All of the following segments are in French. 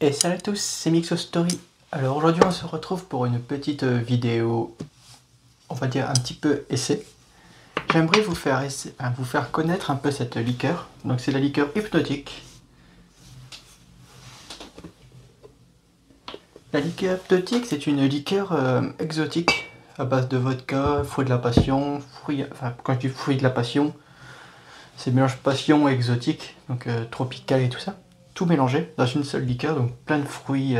Et salut à tous, c'est MixoStory. Alors aujourd'hui on se retrouve pour une petite vidéo, on va dire un petit peu essai. J'aimerais vous faire connaître un peu cette liqueur. Donc c'est la liqueur hypnotique. La liqueur hypnotique, c'est une liqueur exotique à base de vodka, fruit de la passion, quand je dis fruit de la passion, c'est mélange passion et exotique, donc tropical et tout ça. Tout mélangé dans une seule liqueur, donc plein de fruits,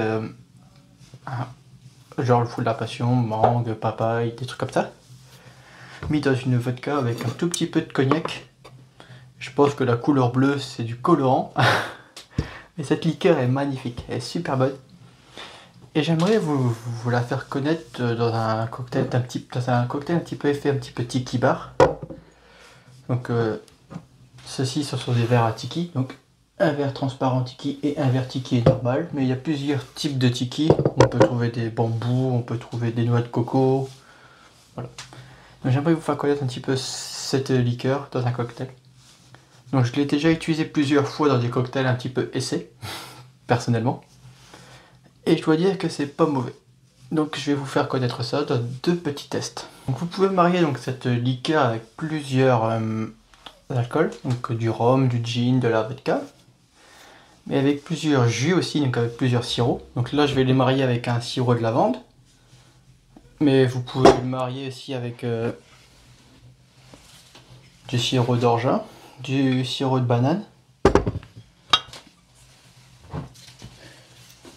genre le fruit de la passion, mangue, papaye, des trucs comme ça. Mis dans une vodka avec un tout petit peu de cognac. Je pense que la couleur bleue c'est du colorant. Mais cette liqueur est magnifique, elle est super bonne. Et j'aimerais vous la faire connaître dans un cocktail un petit peu effet un petit peu tiki bar. Donc ceux-ci ce sont des verres à tiki. Donc un verre transparent tiki et un verre tiki normal. Mais il y a plusieurs types de tiki. On peut trouver des bambous, on peut trouver des noix de coco. Voilà. Donc j'aimerais vous faire connaître un petit peu cette liqueur dans un cocktail. Donc je l'ai déjà utilisé plusieurs fois dans des cocktails un petit peu essai, personnellement. Et je dois dire que c'est pas mauvais. Donc je vais vous faire connaître ça dans deux petits tests. Donc vous pouvez marier donc cette liqueur avec plusieurs alcools, donc du rhum, du gin, de la vodka, mais avec plusieurs jus aussi, donc avec plusieurs sirops. Donc là je vais les marier avec un sirop de lavande, mais vous pouvez le marier aussi avec du sirop d'orgeat, du sirop de banane,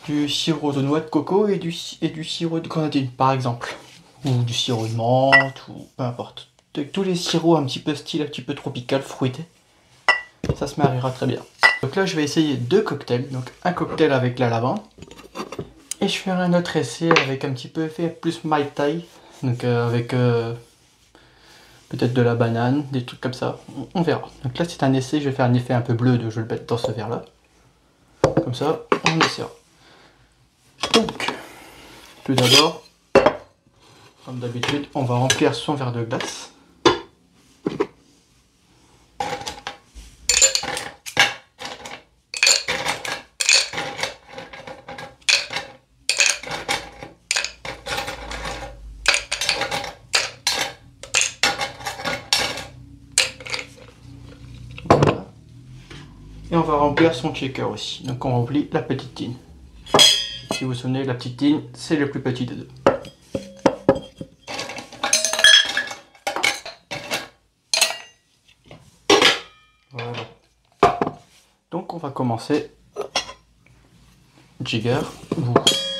du sirop de noix de coco et du sirop de grenadine par exemple, ou du sirop de menthe, ou peu importe. Tous les sirops un petit peu style, un petit peu tropical, fruité, ça se mariera très bien. Donc là je vais essayer deux cocktails, donc un cocktail avec la lavande, et je ferai un autre essai avec un petit peu effet plus Mai Tai, donc avec peut-être de la banane, des trucs comme ça, on verra. Donc là c'est un essai, je vais faire un effet un peu bleu, je vais le mettre dans ce verre là, comme ça on essaiera. Donc, tout d'abord, comme d'habitude, on va remplir son verre de glace. Voilà. Et on va remplir son shaker aussi. Donc on remplit la petite tine. Si vous vous souvenez, la petite tine, c'est le plus petit des deux. Voilà. Donc on va commencer jigger, ou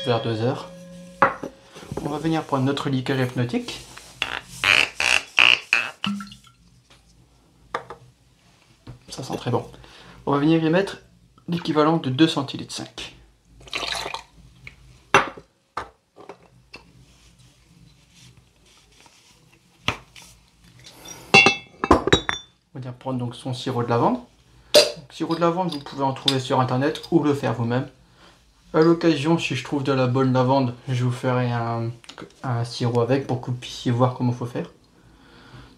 vers 2 heures. On va venir prendre notre liqueur hypnotique. Ça sent très bon. On va venir y mettre l'équivalent de 2 centilitres 5. On va venir prendre donc son sirop de lavande. Donc, sirop de lavande, vous pouvez en trouver sur internet ou le faire vous-même. À l'occasion, si je trouve de la bonne lavande, je vous ferai un sirop avec pour que vous puissiez voir comment il faut faire.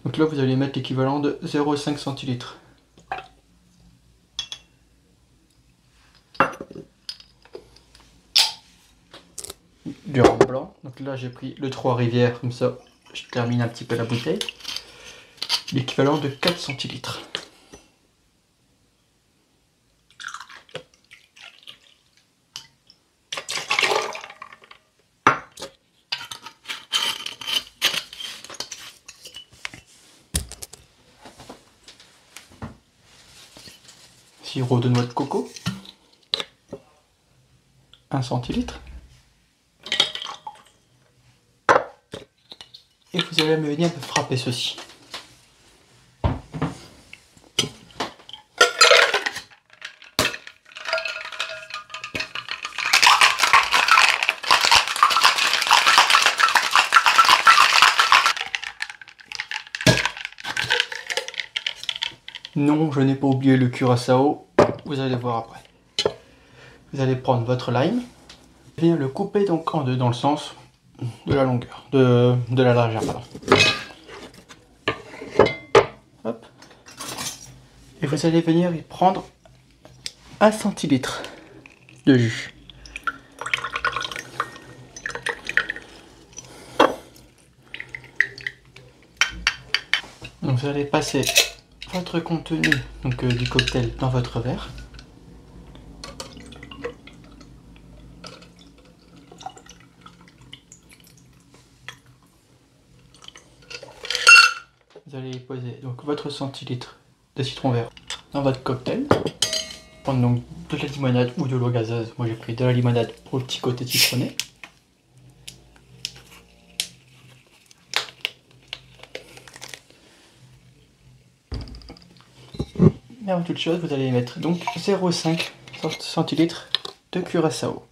Donc là, vous allez mettre l'équivalent de 0,5 centilitres. Du rhum blanc. Donc là, j'ai pris le 3 rivières, comme ça, je termine un petit peu la bouteille. L'équivalent de 4 centilitres. Sirop de noix de coco, 1 centilitre. Et vous allez venir me frapper ceci. Non, je n'ai pas oublié le curaçao, vous allez voir après. Vous allez prendre votre lime, et venir le couper donc en deux dans le sens de la longueur, de la largeur, pardon. Hop. Et vous allez venir y prendre 1 centilitre de jus. vous allez passer votre contenu donc, du cocktail dans votre verre. Vous allez y poser donc votre centilitre de citron vert dans votre cocktail. Prendre donc de la limonade ou de l'eau gazeuse. Moi j'ai pris de la limonade pour le petit côté citronné. Et avant toute chose, vous allez mettre donc 0,5 centilitres de curaçao.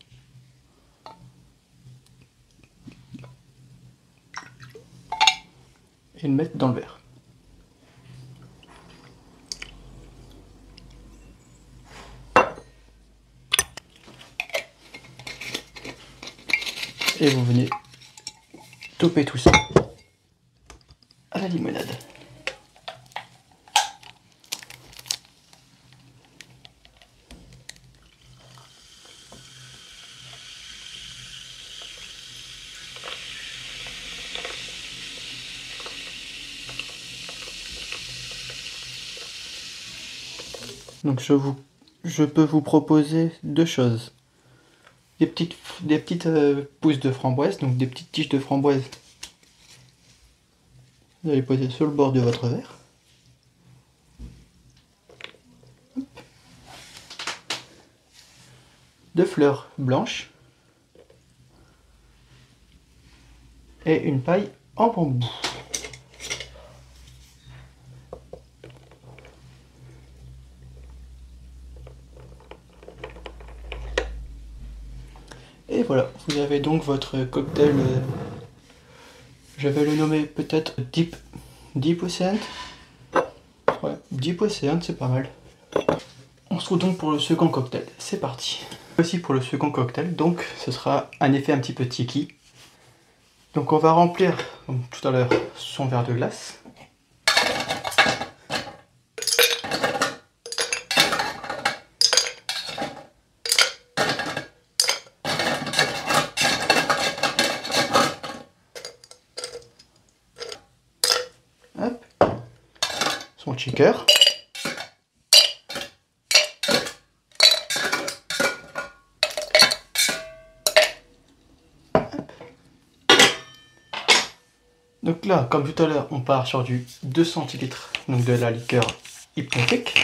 Et le mettre dans le verre. Et vous venez toper tout ça à la limonade. Donc je peux vous proposer deux choses. Des petites pousses de framboise, donc des petites tiges de framboise. Vous allez poser sur le bord de votre verre. Deux fleurs blanches. Et une paille en bambou. Et voilà, vous avez donc votre cocktail, je vais le nommer peut-être Deep Ocean. Ouais, Deep Ocean, c'est pas mal. On se retrouve donc pour le second cocktail, c'est parti. Aussi pour le second cocktail, donc ce sera un effet un petit peu tiki. Donc on va remplir, comme tout à l'heure, son verre de glace. Hop, son shaker. Donc là, comme tout à l'heure, on part sur du 2 centilitres donc de la liqueur hypnotique.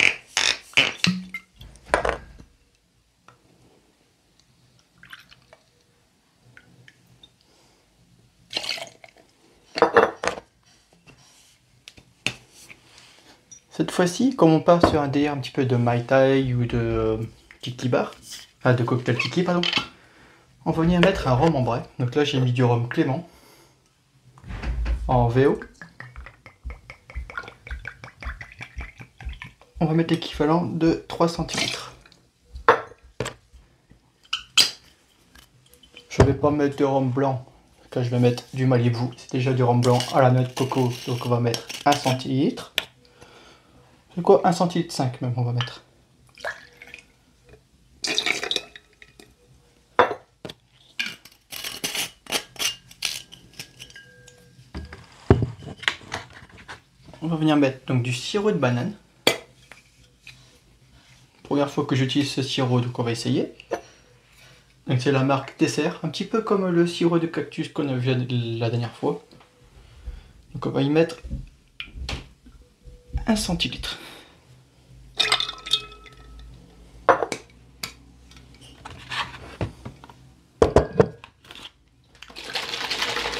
Cette fois-ci, comme on part sur un délire un petit peu de Mai Tai ou de Tiki Bar, de cocktail Tiki, pardon, on va venir mettre un rhum ambré. Donc là, j'ai mis du rhum Clément en VO. On va mettre l'équivalent de 3 centilitres. Je ne vais pas mettre de rhum blanc. Là, je vais mettre du Malibu. C'est déjà du rhum blanc à la noix de coco. Donc on va mettre 1 centilitre. C'est quoi 1 centilitre 5 même on va mettre. On va venir mettre donc du sirop de banane. Première fois que j'utilise ce sirop, donc on va essayer. Donc c'est la marque Dessert, un petit peu comme le sirop de cactus qu'on a vu la dernière fois. Donc on va y mettre 1 centilitre.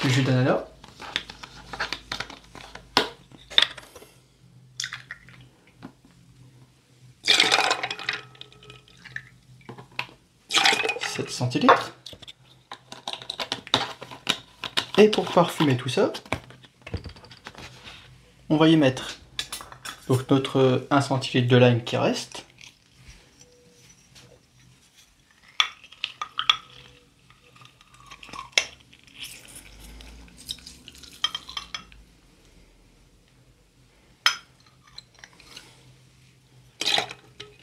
Du jus d'ananas. Centilitres. Et pour parfumer tout ça, on va y mettre donc notre 1 centilitre de lime qui reste.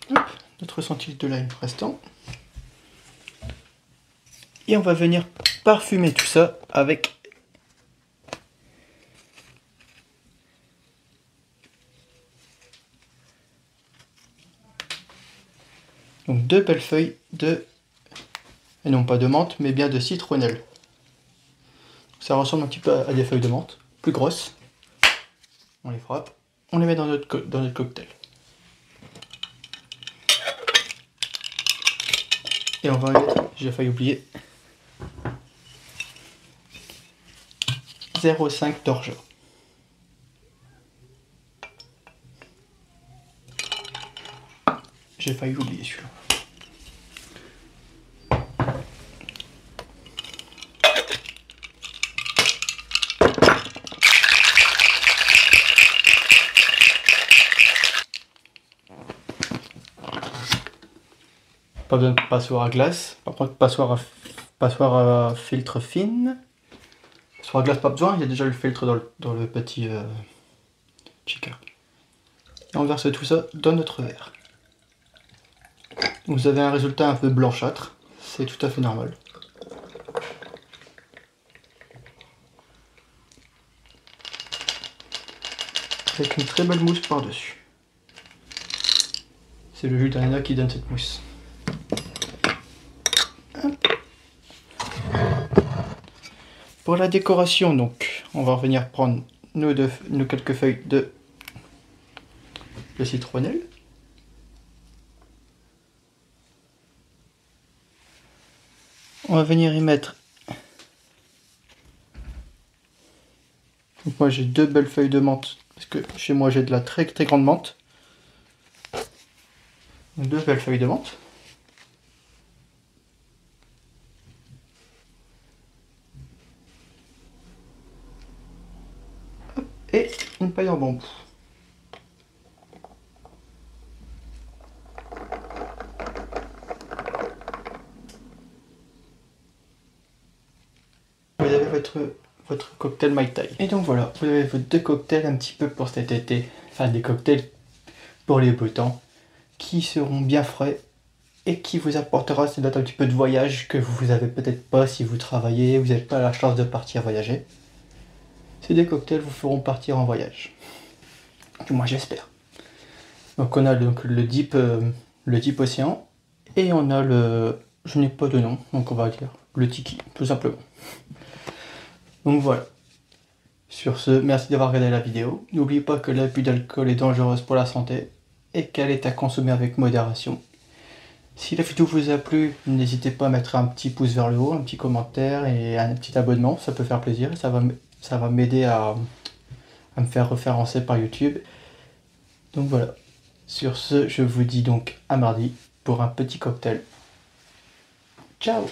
Hop, notre centilitre de lime restant. Et on va venir parfumer tout ça avec 2 belles feuilles de, et non pas de menthe, mais bien de citronnelle. Ça ressemble un petit peu à des feuilles de menthe, plus grosses. On les frappe, on les met dans notre cocktail. Et on va mettre, j'ai failli oublier, 0,5 d'orgeat. J'ai failli oublier celui-là. Pas besoin de passoire à glace, par contre passoire à filtre fine. Passoire à glace pas besoin, il y a déjà le filtre dans le petit shaker. Et on verse tout ça dans notre verre. Vous avez un résultat un peu blanchâtre, c'est tout à fait normal. Avec une très belle mousse par-dessus. C'est le jus d'ananas qui donne cette mousse. Pour la décoration, donc, on va revenir prendre nos quelques feuilles de citronnelle. On va venir y mettre. Donc moi j'ai 2 belles feuilles de menthe, parce que chez moi j'ai de la très grande menthe. Donc 2 belles feuilles de menthe. Et une paille en bambou. Vous avez votre cocktail Mai Tai. Et donc voilà, vous avez vos 2 cocktails un petit peu pour cet été. Enfin des cocktails pour les beaux temps, qui seront bien frais et qui vous apportera cette date un petit peu de voyage que vous n'avez peut-être pas si vous travaillez, vous n'avez pas la chance de partir voyager. Ces 2 cocktails vous feront partir en voyage. Du moins j'espère. Donc on a donc le Deep Océan et on a le... je n'ai pas de nom, donc on va dire le Tiki, tout simplement. Donc voilà. Sur ce, merci d'avoir regardé la vidéo. N'oubliez pas que l'abus d'alcool est dangereuse pour la santé et qu'elle est à consommer avec modération. Si la vidéo vous a plu, n'hésitez pas à mettre un petit pouce vers le haut, un petit commentaire et un petit abonnement, ça peut faire plaisir, ça va m'aider à me faire référencer par YouTube. Donc voilà, sur ce, je vous dis donc à mardi pour un petit cocktail. Ciao!